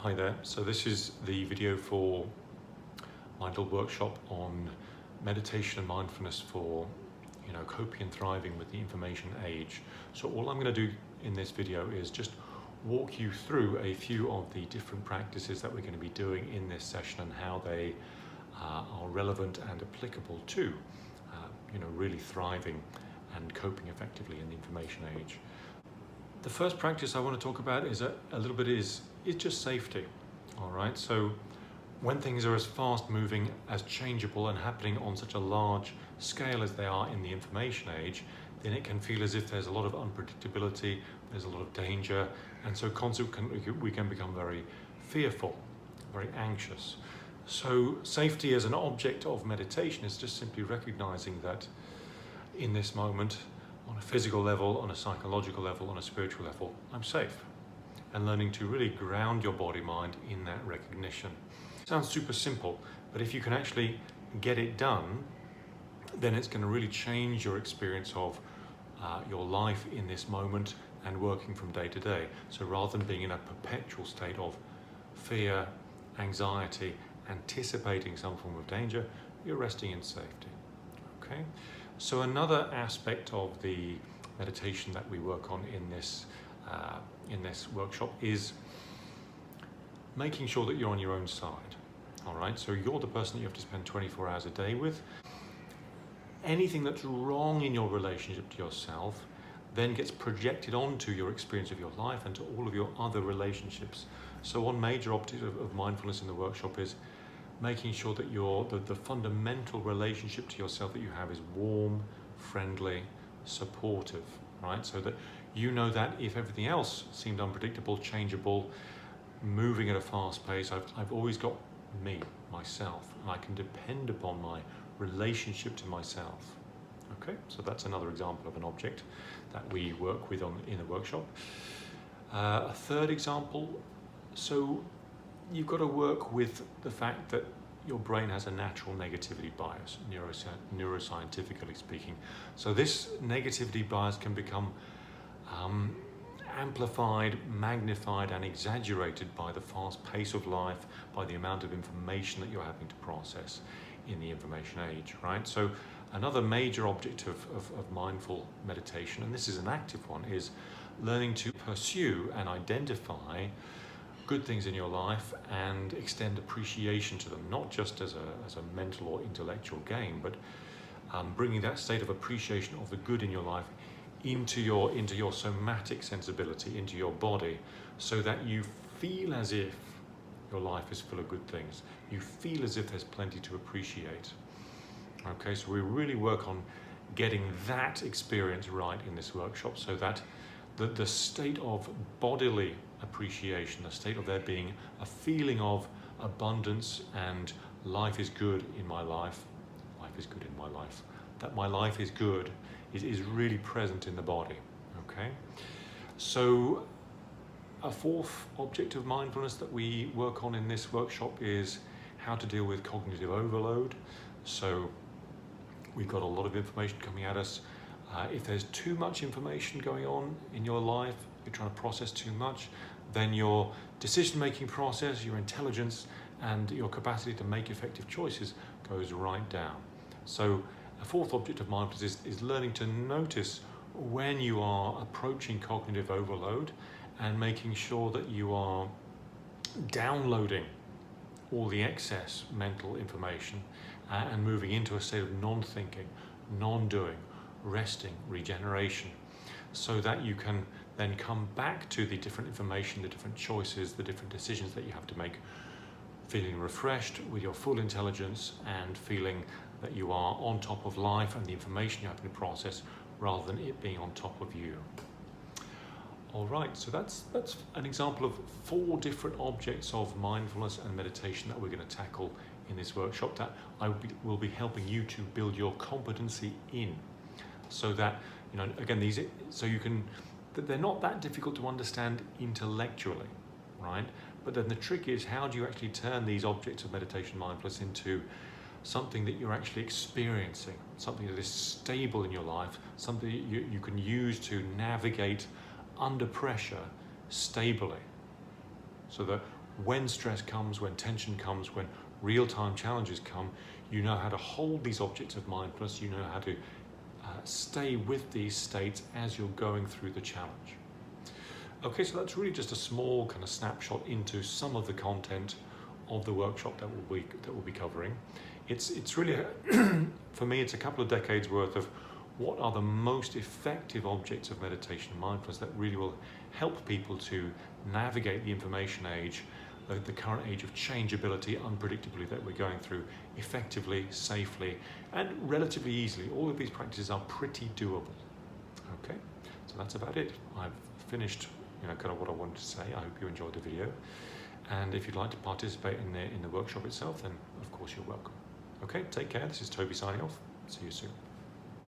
Hi there. So this is the video for my little workshop on meditation and mindfulness for, coping and thriving with the information age. So all I'm going to do in this video is just walk you through a few of the different practices that we're going to be doing in this session and how they are relevant and applicable to, really thriving and coping effectively in the information age. The first practice I want to talk about is is just safety. All right. So when things are as fast moving, as changeable and happening on such a large scale as they are in the information age, then it can feel as if there's a lot of unpredictability, there's a lot of danger, and so consequently we can become very fearful, very anxious. So safety as an object of meditation is just simply recognizing that in this moment, on a physical level, on a psychological level, on a spiritual level, I'm safe. And learning to really ground your body-mind in that recognition. Sounds super simple, but if you can actually get it done, then it's going to really change your experience of your life in this moment and working from day to day. So rather than being in a perpetual state of fear, anxiety, anticipating some form of danger, you're resting in safety. Okay? So another aspect of the meditation that we work on in this workshop is making sure that you're on your own side. All right, so you're the person that you have to spend 24 hours a day with. Anything that's wrong in your relationship to yourself then gets projected onto your experience of your life and to all of your other relationships. So one major objective of mindfulness in the workshop is making sure that the fundamental relationship to yourself that you have is warm, friendly, supportive, right? So that you know that if everything else seemed unpredictable, changeable, moving at a fast pace, I've always got myself, and I can depend upon my relationship to myself. Okay, so that's another example of an object that we work with in the workshop. A third example, so you've got to work with the fact that your brain has a natural negativity bias, neuroscientifically speaking. So this negativity bias can become amplified, magnified, and exaggerated by the fast pace of life, by the amount of information that you're having to process in the information age, right? So another major object of mindful meditation, and this is an active one, is learning to pursue and identify good things in your life and extend appreciation to them, not just as a mental or intellectual gain, but bringing that state of appreciation of the good in your life into your somatic sensibility, into your body, so that you feel as if your life is full of good things. You feel as if there's plenty to appreciate. Okay, so we really work on getting that experience right in this workshop, so that the state of bodily appreciation, the state of there being a feeling of abundance and life is good in my life, that my life is good is really present in the body. Okay, so a fourth object of mindfulness that we work on in this workshop is how to deal with cognitive overload. So we've got a lot of information coming at us. If there's too much information going on in your life, you're trying to process too much, then your decision-making process, your intelligence, and your capacity to make effective choices goes right down. So a fourth object of mindfulness is learning to notice when you are approaching cognitive overload and making sure that you are downloading all the excess mental information and moving into a state of non-thinking, non-doing, resting, regeneration, so that you can then come back to the different information, the different choices, the different decisions that you have to make, feeling refreshed with your full intelligence and feeling that you are on top of life and the information you have to process rather than it being on top of you. All right, so that's an example of 4 different objects of mindfulness and meditation that we're going to tackle in this workshop that I will be helping you to build your competency in, so that they're not that difficult to understand intellectually, right? But then the trick is, how do you actually turn these objects of meditation mindfulness into something that you're actually experiencing, something that is stable in your life, something you can use to navigate under pressure stably, so that when stress comes, when tension comes, when real-time challenges come, you know how to hold these objects of mindfulness, you know how to stay with these states as you're going through the challenge. Okay, so that's really just a small kind of snapshot into some of the content of the workshop that we'll be covering. It's really, for me, it's a couple of decades worth of what are the most effective objects of meditation and mindfulness that really will help people to navigate the information age, the current age of changeability, unpredictability that we're going through effectively, safely, and relatively easily. All of these practices are pretty doable. Okay, so that's about it. I've finished, kind of what I wanted to say. I hope you enjoyed the video. And if you'd like to participate in the workshop itself, then of course you're welcome. Okay, take care. This is Toby signing off. See you soon.